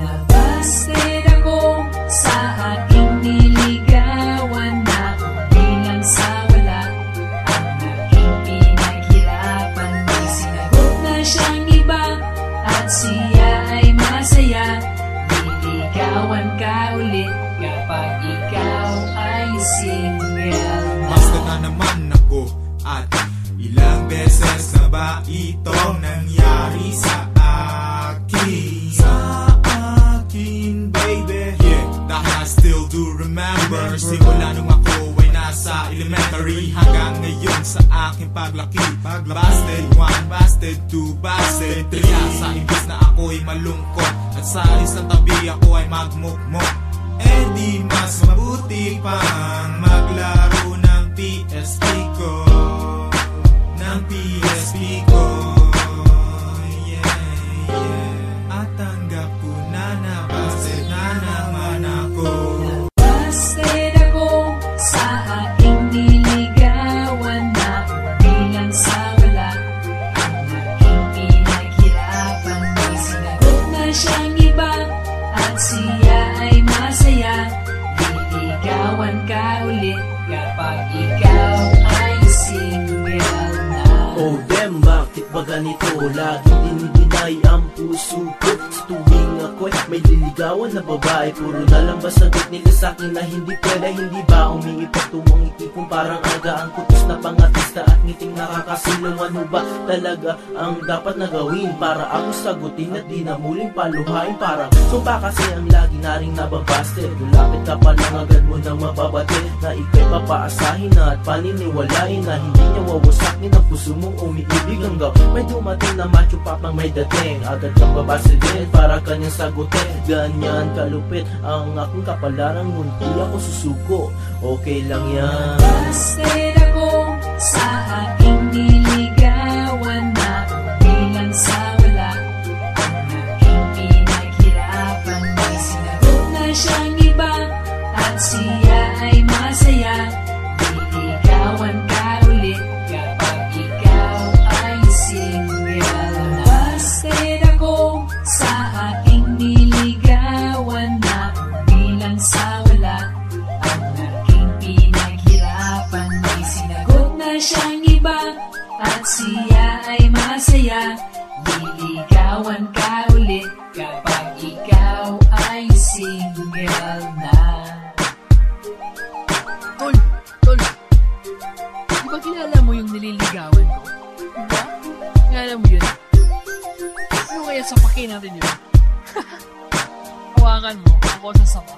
Nabasted ako sa aking niligawan na bilang sa wala. Ang aking pinaghirapan, may sinagot na siyang iba at siya ay masaya. Liligawan ka ulit kapag ikaw ay single na. Basta na naman ako at ilang beses na ba itong nangyari sa akin? Baby, yeah, that I still do remember. Simula nung ako ay nasa elementary hanggang ngayon sa aking paglaki. Busted 1, busted 2, busted 3. Sa imbis na ako'y malungkot at sa isang tabi ako ay magmukmok, eh di mas mabuti pang maglaro ng PSP ko. Ng PSP ko, yeah, yeah. At tanggap ko na nabasted na naman ako. Nabasted ako sa aking niligawan na bilang sa wala. Ang aking pinaghirapan, may sinagot na siyang iba at siya ay masaya. Liligawan ka ulit kapag ikaw ay single na. Oh damn, bakit ba ganito? Laging dinidinay ang puso ko. Sa tuwing ako'y may liligawan na babae, puro na lang ba sagot nila sa'kin na hindi pwede? Hindi ba umiipak tuwang ngiti kong parang aga ang kutos na pangatista at ngiting nakakasilaw? Ano ba talaga ang dapat na gawin para ako sagutin at di na muling paluhain? Parang sumpa kasi ang lagi na rin nababasted. Lulapit ka pa lang agad mo nang mababate na ikaw'y papaasahin na at paniniwalain na hindi niya wawasakin ang puso mong umiibig hanggang may dumating na macho papang may dating. Agad kang babase din para kanyang sagutin. Ganyan kalupit ang aking kapalaran, ngunti ako susuko. Okay lang yan. Nabasted ako sa aking niligawan na bilang sa wala. Ang aking pinaghirapan, may sinagot na siyang iba at siya ay masaya. Liligawan ka ulit kapag ikaw ay single na. Nabasted ako sa aking niligawan na bilang sa wala. Ang aking pinaghirapan, may sinagot na siyang iba at siya ay masaya. Liligawan ka ulit kapag ikaw ay single na. Tol, di ba kilala mo yung nililigawan ko? Diba? Kilala mo yun? Ano kaya sapakin natin yun? Hawakan mo, ako sa sapa.